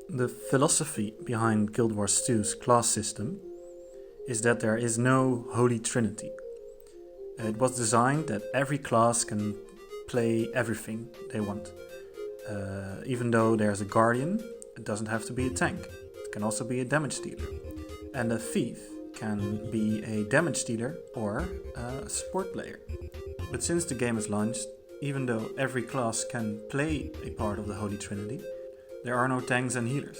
The philosophy behind Guild Wars 2's class system is that there is no holy trinity. It was designed that every class can play everything they want. Even though there's a guardian, it doesn't have to be a tank. It can also be a damage dealer. And a thief can be a damage dealer or a support player. But since the game is launched, even though every class can play a part of the Holy Trinity, there are no tanks and healers.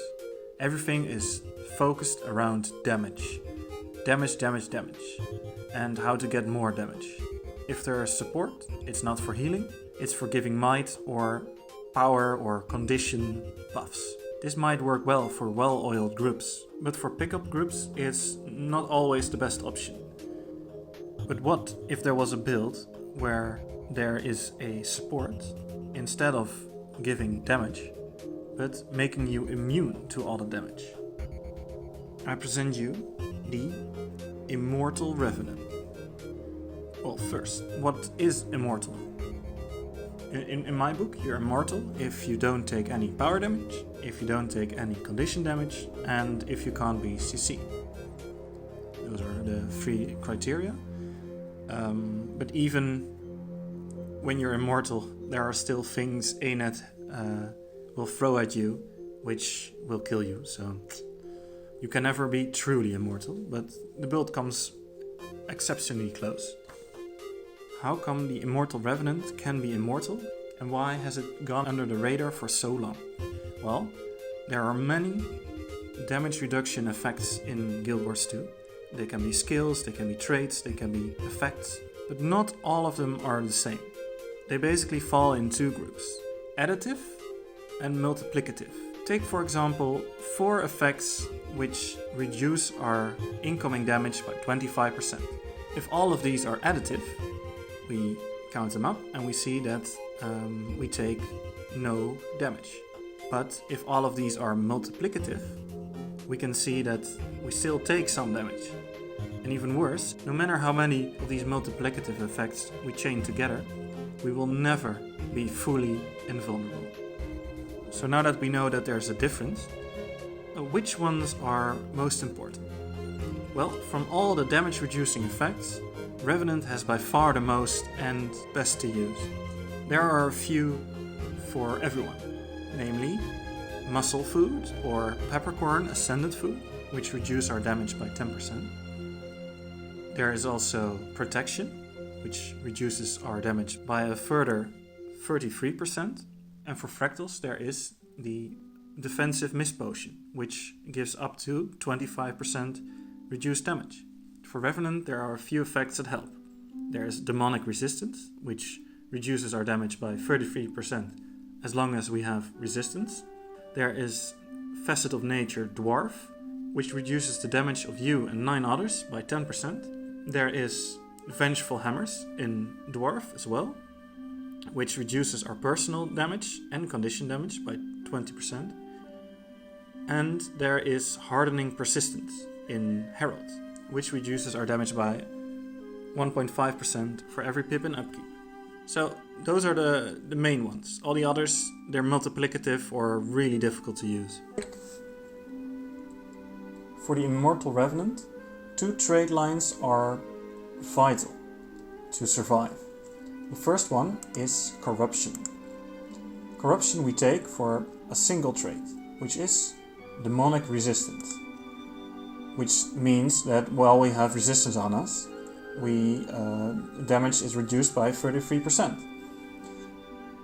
Everything is focused around damage. Damage, damage, damage. And how to get more damage. If there is support, it's not for healing, it's for giving might or power or condition buffs. This might work well for well-oiled groups, but for pickup groups it's not always the best option. But what if there was a build where there is a support instead of giving damage, but making you immune to all the damage? I present you the Immortal Revenant. Well, first, what is Immortal? In my book, you're immortal if you don't take any power damage, if you don't take any condition damage, and if you can't be CC. Those are the 3 criteria. But even when you're immortal, there are still things ANET will throw at you, which will kill you. So you can never be truly immortal, but the build comes exceptionally close. How come the Immortal Revenant can be immortal, and why has it gone under the radar for so long? Well, there are many damage reduction effects in Guild Wars 2. They can be skills, they can be traits, they can be effects, but not all of them are the same. They basically fall in 2 groups: additive and multiplicative. Take for example 4 effects which reduce our incoming damage by 25%. If all of these are additive, we count them up and we see that we take no damage. But if all of these are multiplicative, we can see that we still take some damage. And even worse, no matter how many of these multiplicative effects we chain together, we will never be fully invulnerable. So now that we know that there's a difference, which ones are most important? Well, from all the damage reducing effects, Revenant has by far the most and best to use. There are a few for everyone, namely muscle food or peppercorn ascendant food, which reduce our damage by 10%. There is also protection, which reduces our damage by a further 33%. And for fractals there is the defensive mist potion, which gives up to 25% reduced damage. For Revenant there are a few effects that help. There is demonic resistance, which reduces our damage by 33% as long as we have resistance. There is Facet of Nature Dwarf, which reduces the damage of you and 9 others by 10%. There is Vengeful Hammers in Dwarf as well, which reduces our personal damage and condition damage by 20%. And there is Hardening Persistence in Herald, which reduces our damage by 1.5% for every pip in upkeep. So those are the main ones. All the others, they're multiplicative or really difficult to use. For the Immortal Revenant, 2 trade lines are vital to survive. The first one is Corruption. Corruption we take for a single trait, which is Demonic Resistance. Which means that while we have resistance on us, damage is reduced by 33%.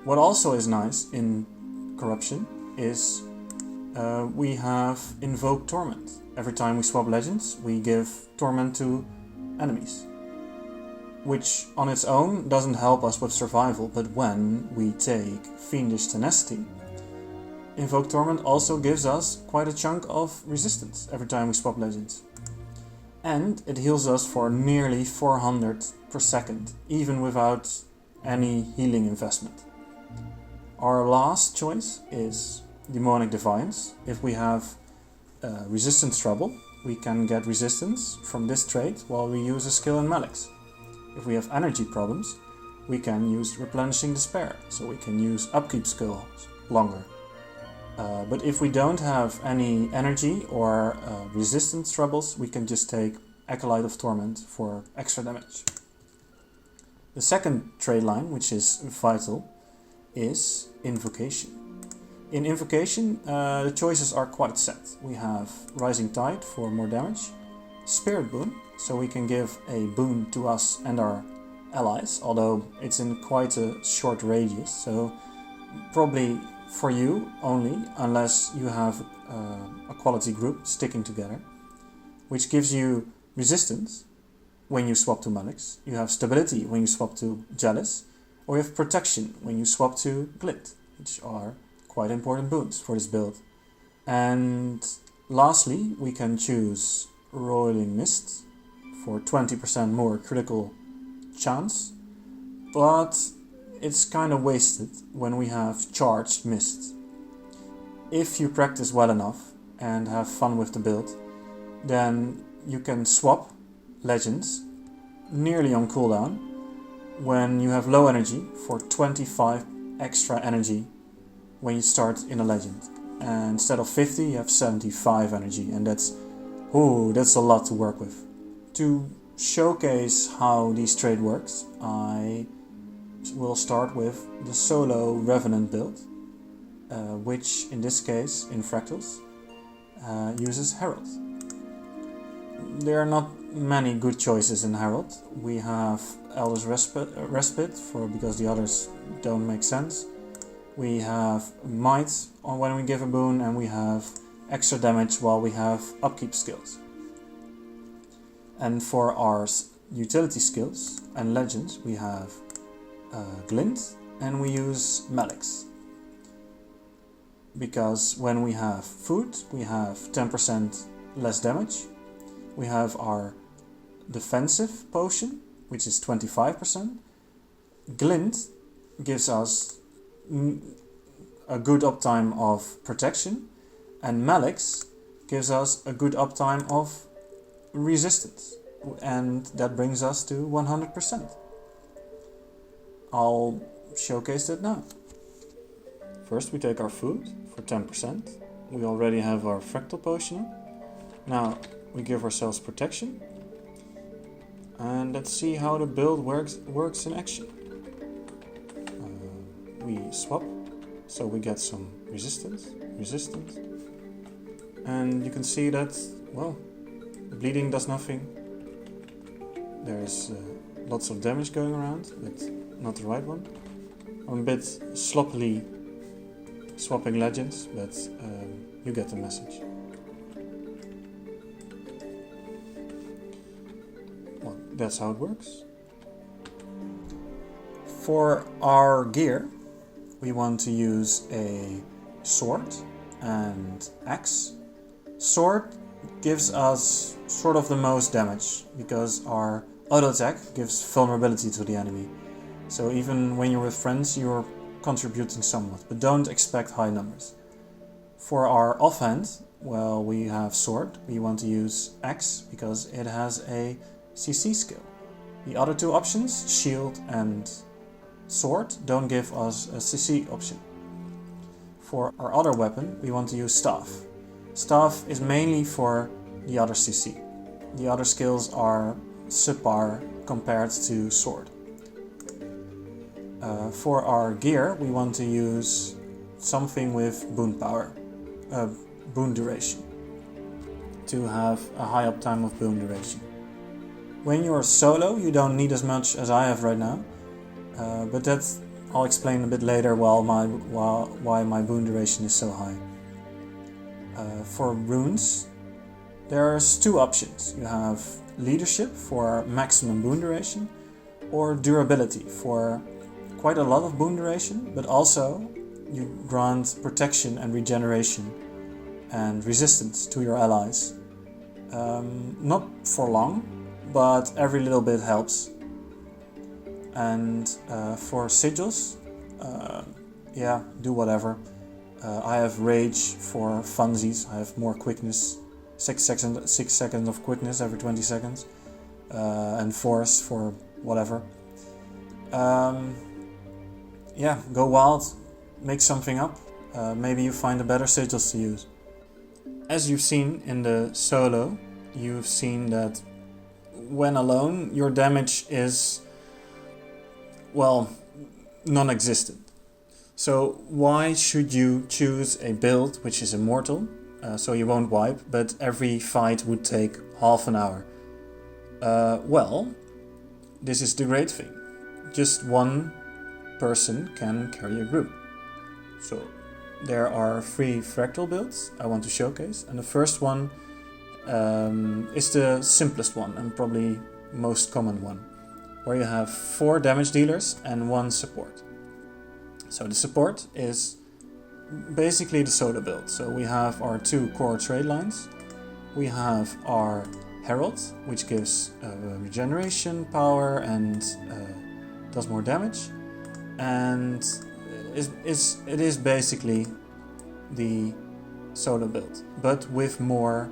What also is nice in Corruption is we have Invoke Torment. Every time we swap legends, we give Torment to enemies, which on its own doesn't help us with survival, but when we take Fiendish Tenacity, Invoke Torment also gives us quite a chunk of resistance every time we swap legends. And it heals us for nearly 400 per second, even without any healing investment. Our last choice is Demonic Defiance. If we have resistance trouble, we can get resistance from this trait while we use a skill in Malix. If we have energy problems, we can use Replenishing Despair, so we can use upkeep skills longer. But if we don't have any energy or resistance troubles, we can just take Acolyte of Torment for extra damage. The second trade line, which is vital, is Invocation. In Invocation, the choices are quite set. We have Rising Tide for more damage, Spirit Boon, so we can give a boon to us and our allies, although it's in quite a short radius, so probably for you only, unless you have a quality group sticking together, which gives you resistance when you swap to Malix, you have stability when you swap to Jealous, or you have protection when you swap to Glint, which are quite important boons for this build. And lastly, we can choose Roiling Mist for 20% more critical chance, but it's kind of wasted when we have Charged Mist. If you practice well enough and have fun with the build, then you can swap Legends nearly on cooldown when you have low energy for 25 extra energy when you start in a Legend. And instead of 50, you have 75 energy, and that's a lot to work with. To showcase how this trade works, I will start with the solo Revenant build, which in this case, in Fractals, uses Herald. There are not many good choices in Herald. We have Elder's Respite because the others don't make sense. We have Might when we give a boon, and we have extra damage while we have upkeep skills. And for our utility skills and legends, we have Glint, and we use Malix. Because when we have food, we have 10% less damage. We have our defensive potion, which is 25%. Glint gives us a good uptime of protection, and Malix gives us a good uptime of resistance, and that brings us to 100%. I'll showcase that now. First we take our food for 10%. We already have our Fractal Potion. Now we give ourselves protection. And let's see how the build works in action. We swap, so we get some resistance. And you can see that, well, bleeding does nothing. There's lots of damage going around, but not the right one. I'm a bit sloppily swapping legends, but you get the message. Well, that's how it works. For our gear, we want to use a sword and axe. Sword gives us sort of the most damage, because our auto attack gives vulnerability to the enemy. So even when you're with friends, you're contributing somewhat, but don't expect high numbers. For our offhand, well, we have sword. We want to use axe because it has a CC skill. The other two options, shield and sword, don't give us a CC option. For our other weapon, we want to use staff. Staff is mainly for the other CC. The other skills are subpar compared to sword. For our gear, we want to use something with boon power, boon duration, to have a high uptime of boon duration. When you're solo, you don't need as much as I have right now, but that I'll explain a bit later why my boon duration is so high. For runes, there's two options. You have leadership for maximum boon duration, or durability for quite a lot of boon duration, but also you grant protection and regeneration and resistance to your allies. Not for long, but every little bit helps. And for sigils, do whatever. I have rage for funsies. I have more quickness, 6 seconds of quickness every 20 seconds, and force for whatever. Go wild, make something up, maybe you find a better sigils to use. As you've seen in the solo, you've seen that when alone, your damage is, well, non-existent. So why should you choose a build which is immortal, so you won't wipe, but every fight would take half an hour? Well, this is the great thing. Just one person can carry a group. So there are 3 fractal builds I want to showcase, and the first one is the simplest one and probably most common one, where you have 4 damage dealers and 1 support. So the support is basically the solo build. So we have our 2 core trade lines, we have our Herald, which gives regeneration power and does more damage, and it is basically the solo build, but with more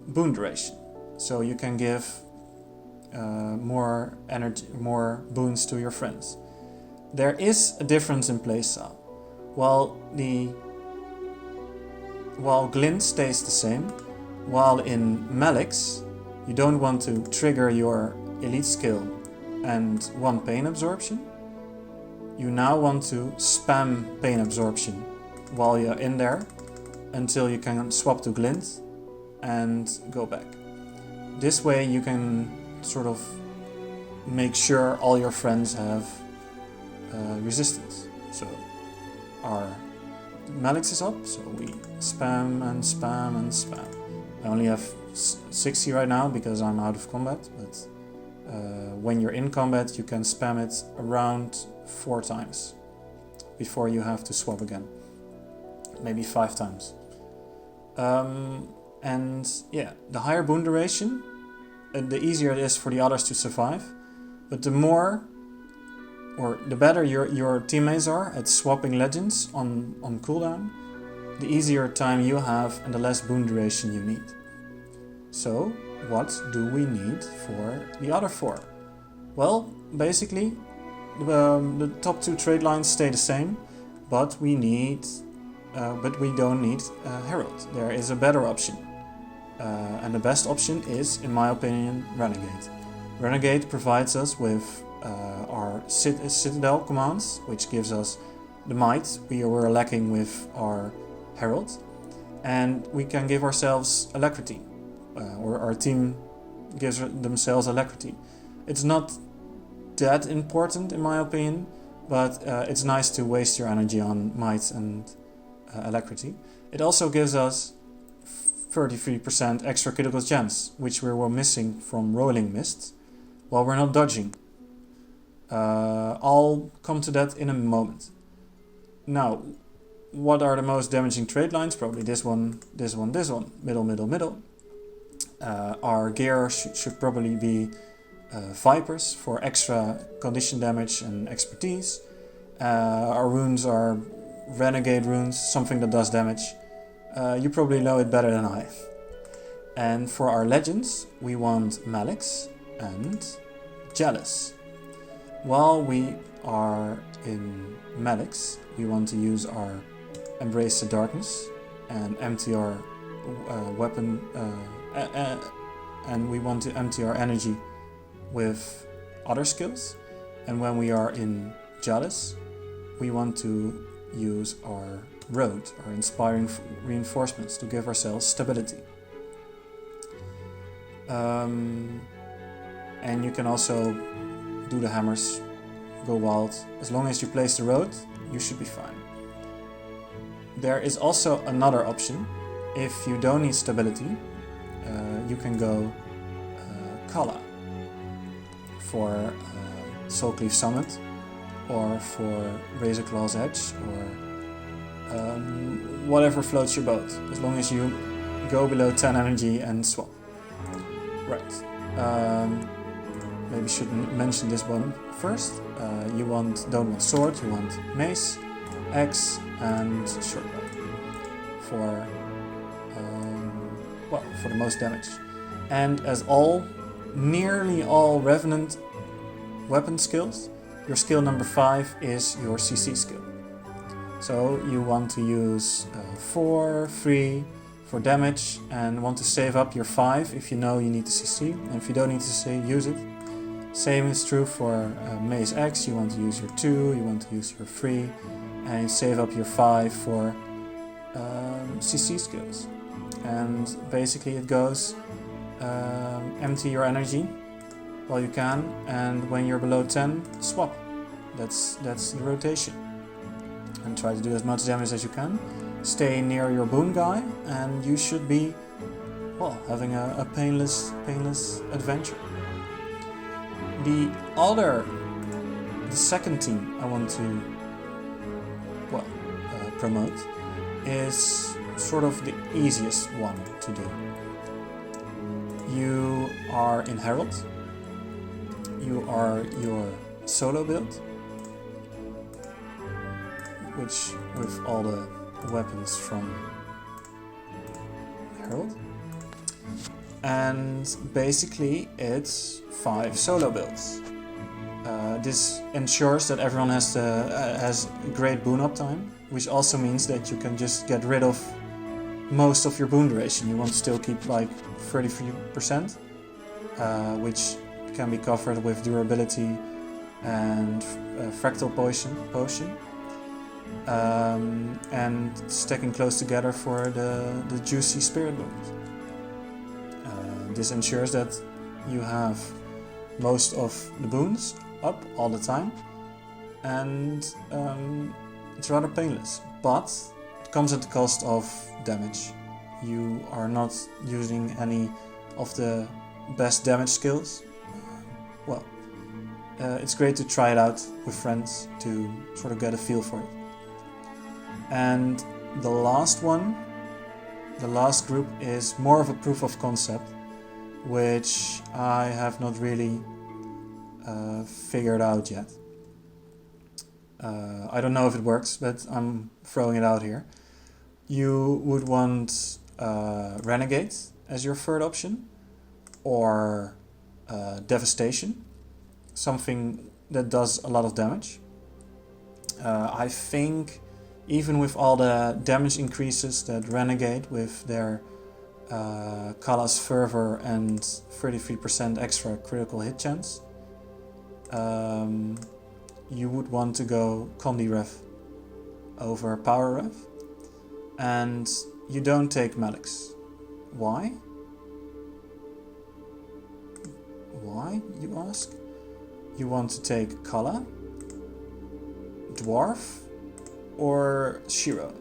boon duration. So you can give more energy, more boons to your friends. There is a difference in playstyle. While Glint stays the same, while in Malix you don't want to trigger your elite skill and 1 pain absorption, you now want to spam pain absorption while you're in there until you can swap to Glint and go back. This way you can sort of make sure all your friends have resistance. So our Malix is up, so we spam and spam and spam. I only have 60 right now because I'm out of combat, but when you're in combat you can spam it around 4 times before you have to swap again. Maybe 5 times. And yeah, the higher boon duration, the easier it is for the others to survive, but the more or the better your teammates are at swapping legends on cooldown, the easier time you have and the less boon duration you need. So what do we need for the other 4? Well, basically the top 2 trade lines stay the same, but we don't need Herald. There is a better option, and the best option is, in my opinion, Renegade. Renegade provides us with our Citadel commands, which gives us the might we were lacking with our Herald, and we can give ourselves alacrity, or our team gives themselves alacrity. It's not that important in my opinion, but it's nice to waste your energy on might and alacrity. It also gives us 33% extra critical gems, which we were missing from Rolling Mist while we're not dodging. I'll come to that in a moment. Now, what are the most damaging trade lines? Probably this one, this one, this one. Middle, middle, middle. Our gear should probably be Vipers for extra condition damage and expertise. Our runes are Renegade runes, something that does damage. You probably know it better than I. And for our legends, we want Malix and Jealous. While we are in Malix, we want to use our Embrace the Darkness and empty our weapon, and we want to empty our energy with other skills. And when we are in Jealous, we want to use our Road, our Inspiring Reinforcements, to give ourselves stability. And you can also do the hammers, go wild. As long as you place the Road, you should be fine. There is also another option. If you don't need stability, you can go Kala for Soulcleave Summit, or for Razor Claw's Edge, or whatever floats your boat, as long as you go below 10 energy and swap. Right. Maybe shouldn't mention this one first. You don't want sword, you want mace, axe, and shortbow for the most damage. And as nearly all Revenant weapon skills, your skill number 5 is your CC skill. So you want to use 4, 3 for damage and want to save up your 5 if you know you need the CC. And if you don't need to CC, use it. Same is true for Mace X. You want to use your 2, you want to use your 3, and you save up your 5 for CC skills. And basically it goes empty your energy while you can, and when you're below 10, swap. That's the rotation. And try to do as much damage as you can. Stay near your boon guy, and you should be, well, having a painless adventure. The second team I want to promote is sort of the easiest one to do. You are in Herald. You are your solo build, which with all the weapons from Herald. And basically it's 5 solo builds. This ensures that everyone has great boon uptime, which also means that you can just get rid of most of your boon duration. You want to still keep like 33%, which can be covered with durability and Fractal Potion. And stacking close together for the juicy spirit boons. This ensures that you have most of the boons up all the time, and it's rather painless, but it comes at the cost of damage. You are not using any of the best damage skills. It's great to try it out with friends to sort of get a feel for it. And the last group is more of a proof of concept, which I have not really figured out yet. I don't know if it works, but I'm throwing it out here. You would want Renegade as your third option, or Devastation, something that does a lot of damage. I think even with all the damage increases that Renegade with their Kala's Fervor and 33% extra critical hit chance, you would want to go Condi Rev over Power Rev, and you don't take Malix. Why? Why, you ask? You want to take Kala, Dwarf, or Shiro?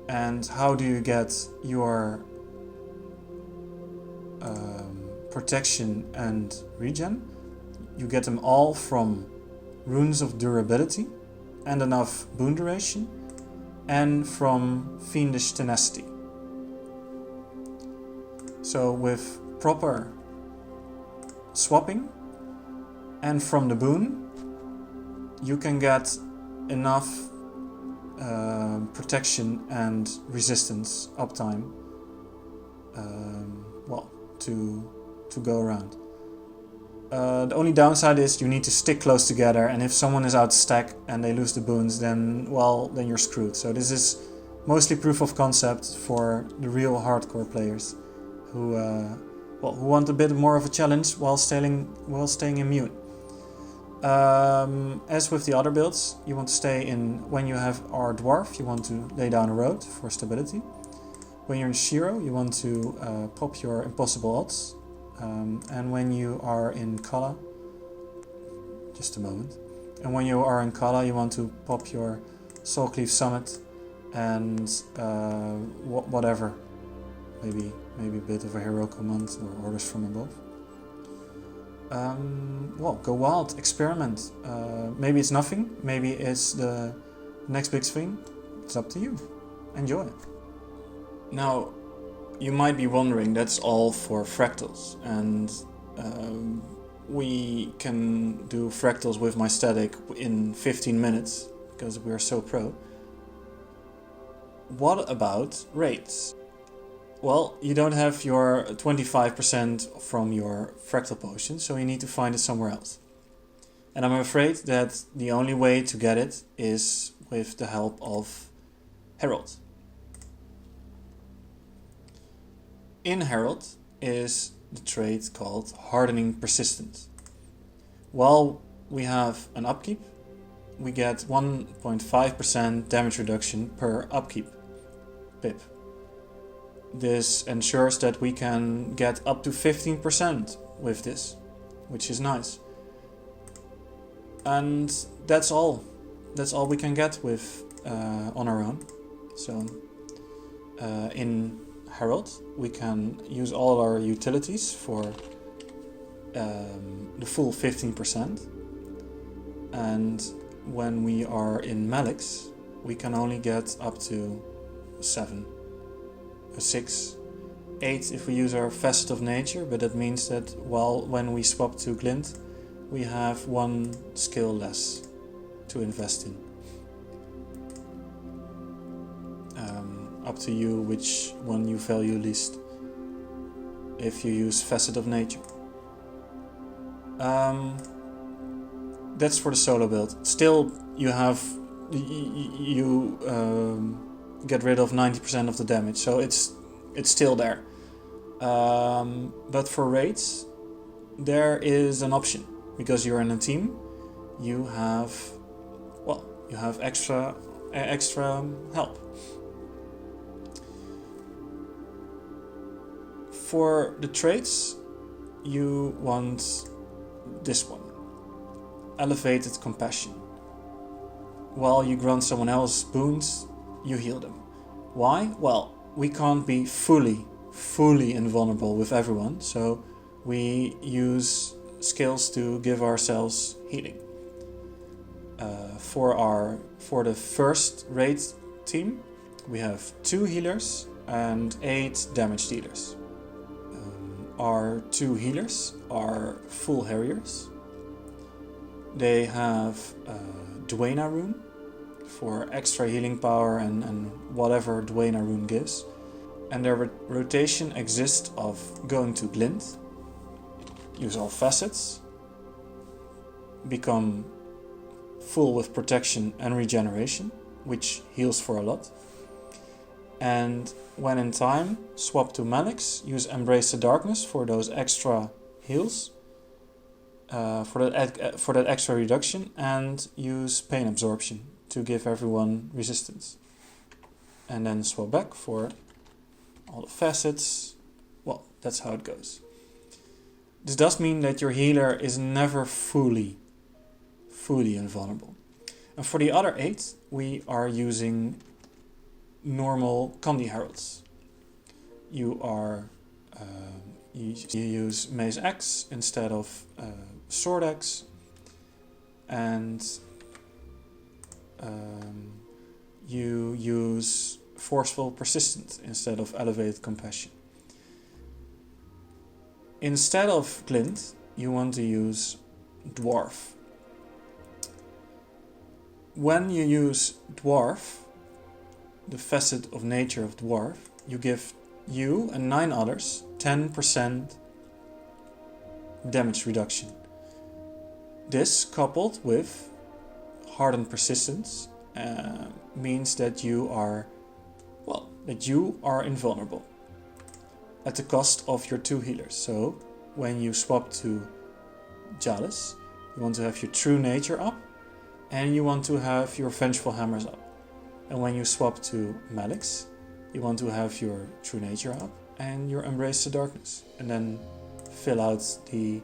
And how do you get your protection and regen? You get them all from Runes of Durability and enough boon duration, and from Fiendish Tenacity. So with proper swapping and from the boon, you can get enough protection and resistance uptime to go around. The only downside is you need to stick close together, and if someone is out of stack and they lose the boons, then you're screwed. So this is mostly proof of concept for the real hardcore players who want a bit more of a challenge while staying immune. As with the other builds, you want to stay in. When you have our Dwarf, you want to lay down a road for stability. When you're in Shiro, you want to pop your Impossible Odds. And when you are in Kala, just a moment. And when you are in Kala, you want to pop your Soulcleave Summit and whatever. Maybe a bit of a Hero Command or Orders from Above. Go wild, experiment. Maybe it's nothing, maybe it's the next big thing. It's up to you. Enjoy. Now, you might be wondering, that's all for fractals, and we can do fractals with my static in 15 minutes because we're so pro. What about raids? Well, you don't have your 25% from your fractal potion, so you need to find it somewhere else. And I'm afraid that the only way to get it is with the help of Herald. In Herald is the trait called Hardening Persistent. While we have an upkeep, we get 1.5% damage reduction per upkeep pip. This ensures that we can get up to 15% with this, which is nice. And that's all. That's all we can get with on our own. So in Herald we can use all our utilities for the full 15%. And when we are in Malix, we can only get up to 7, 6, 8 if we use our Facet of Nature, but that means that when we swap to Glint, we have 1 skill less to invest in. Up to you which one you value least if you use Facet of Nature. That's for the solo build. Still, you get rid of 90% of the damage, so it's still there. But for raids, there is an option, because you're in a team. You have extra help. For the traits, you want this one. Elevated Compassion. While you grant someone else boons, you heal them. Why? Well, we can't be fully invulnerable with everyone, so we use skills to give ourselves healing. For the first raid team, we have 2 healers and 8 damage dealers. Our 2 healers are full Harriers. They have Duena rune for extra healing power and whatever Duena rune gives. And their rotation exists of going to Glint, use all facets, become full with protection and regeneration, which heals for a lot. And when in time, swap to Malix, use Embrace the Darkness for those extra heals, for that extra reduction, and use Pain Absorption to give everyone resistance. And then swap back for all the facets. Well, that's how it goes. This does mean that your healer is never fully invulnerable. And for the other 8, we are using normal Candy Heralds. You use Mace Axe instead of Sword Axe, and you use Forceful Persistent instead of Elevated Compassion. Instead of Glint, you want to use Dwarf. When you use Dwarf, the Facet of Nature of Dwarf, you give you and 9 others 10% damage reduction. This, coupled with Hardened Persistence, means that you are invulnerable at the cost of your 2 healers. So when you swap to Jalis, you want to have your True Nature up, and you want to have your Vengeful Hammers up. And when you swap to Malix, you want to have your True Nature up and your Embrace the Darkness, and then fill out the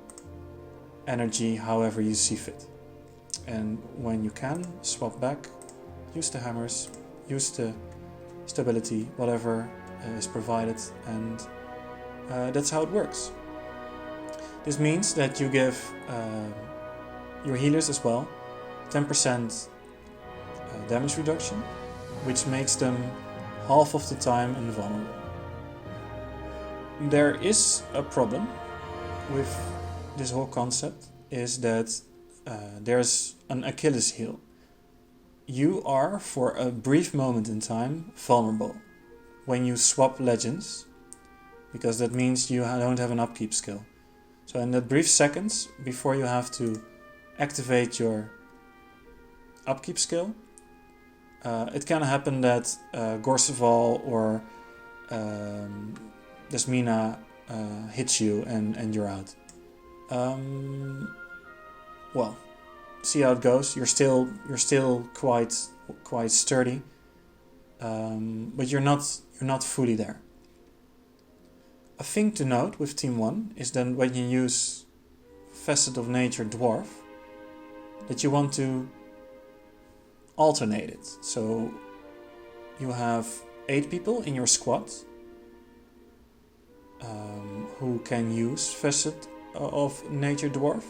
energy however you see fit. And when you can, swap back, use the hammers, use the stability, whatever is provided, and that's how it works. This means that you give your healers as well 10% damage reduction, which makes them half of the time invulnerable. There is a problem with this whole concept, is that there's an Achilles heel. You are, for a brief moment in time, vulnerable when you swap legends, because that means you don't have an upkeep skill. So in that brief seconds before you have to activate your upkeep skill, it can happen that Gorseval or Desmina hits you and you're out. Well, see how it goes. You're still quite sturdy, but you're not fully there. A thing to note with Team 1 is that when you use Facet of Nature Dwarf, that you want to alternate it. So you have 8 people in your squad who can use Facet of Nature Dwarf.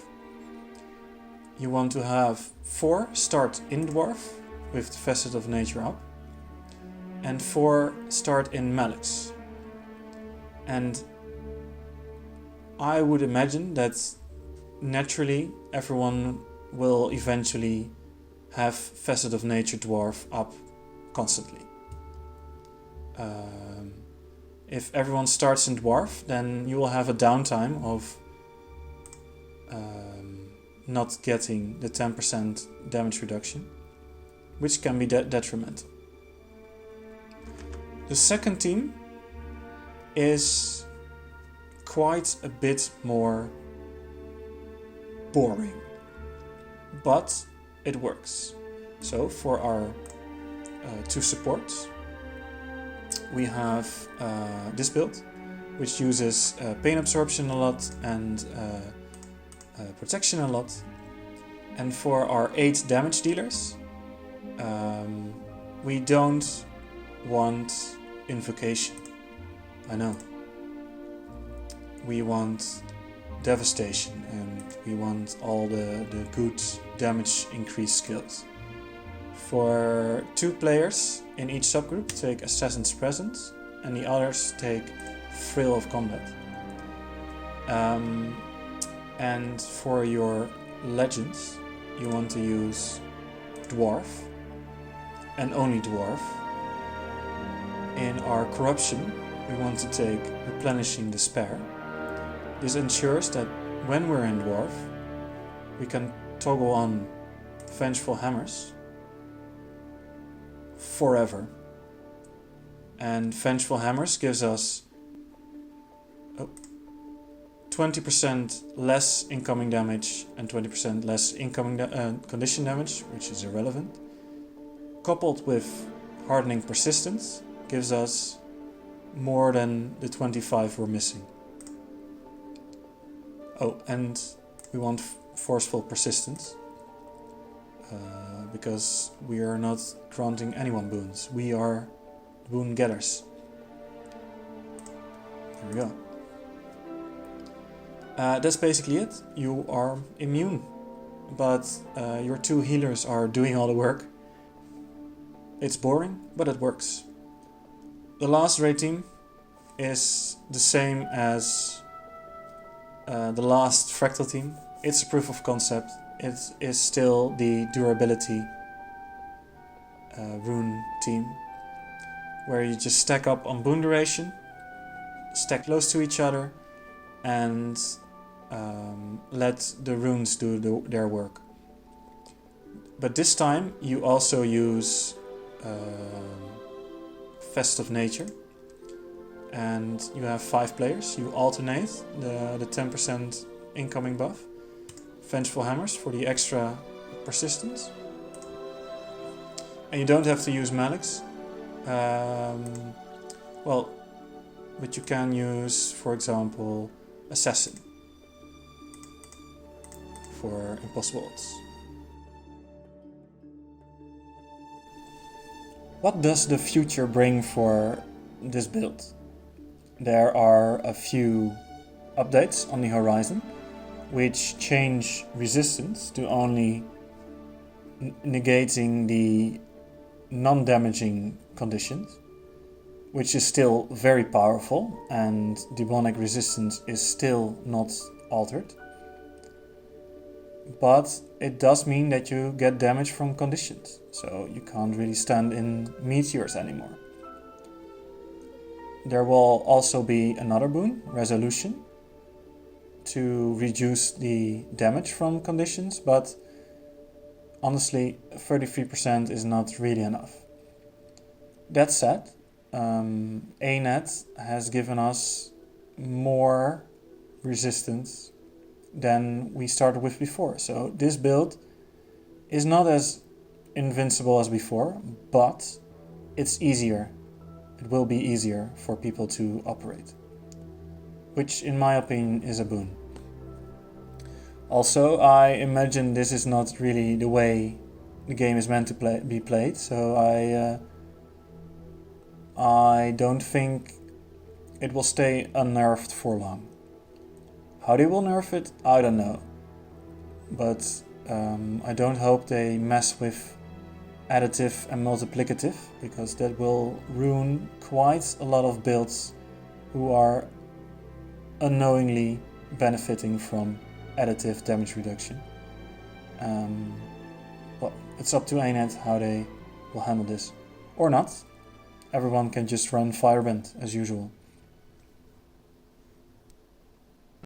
You want to have 4 start in Dwarf with the Facet of Nature up, and 4 start in Malix. And I would imagine that naturally everyone will eventually have Facet of Nature Dwarf up constantly. If everyone starts in Dwarf, then you will have a downtime of not getting the 10% damage reduction, which can be detrimental. The second team is quite a bit more boring, but it works. So for our 2 supports, we have this build, which uses pain absorption a lot and protection a lot. And for our 8 damage dealers, we don't want invocation. I know. We want devastation, and we want all the good damage increase skills. For 2 players in each subgroup, take Assassin's Presence, and the others take Thrill of Combat. And for your legends, you want to use Dwarf, and only Dwarf. In our Corruption, we want to take Replenishing Despair. This ensures that when we're in Dwarf, we can toggle on Vengeful Hammers forever. And Vengeful Hammers gives us 20% less incoming damage and 20% less incoming condition damage, which is irrelevant. Coupled with Hardening Persistence, gives us more than the 25 we're missing. Oh, and we want Forceful Persistence, because we are not granting anyone boons. We are boon getters. There we go. That's basically it. You are immune, but your 2 healers are doing all the work. It's boring, but it works. The last raid team is the same as the last Fractal Team. It's a proof of concept. It is still the durability rune team, where you just stack up on boon duration, stack close to each other, and let the runes do their work. But this time you also use Fest of Nature, and you have 5 players. You alternate the 10% incoming buff, Vengeful Hammers for the extra persistence, and you don't have to use Malix. Well, but you can use, for example, Assassin for Impossible Odds. What does the future bring for this build? There are a few updates on the horizon, which change resistance to only negating the non-damaging conditions, which is still very powerful, and demonic resistance is still not altered. But it does mean that you get damage from conditions, so you can't really stand in meteors anymore. There will also be another boon, Resolution, to reduce the damage from conditions, but honestly 33% is not really enough. That said, ANET has given us more resistance than we started with before. So this build is not as invincible as before, but it's easier. It will be easier for people to operate, which in my opinion is a boon. Also, I imagine this is not really the way the game is meant to be played, so I don't think it will stay unnerved for long. How they will nerf it, I don't know. But I don't hope they mess with additive and multiplicative, because that will ruin quite a lot of builds who are unknowingly benefiting from additive damage reduction. Well, it's up to ANET how they will handle this. Or not. Everyone can just run Firebend as usual.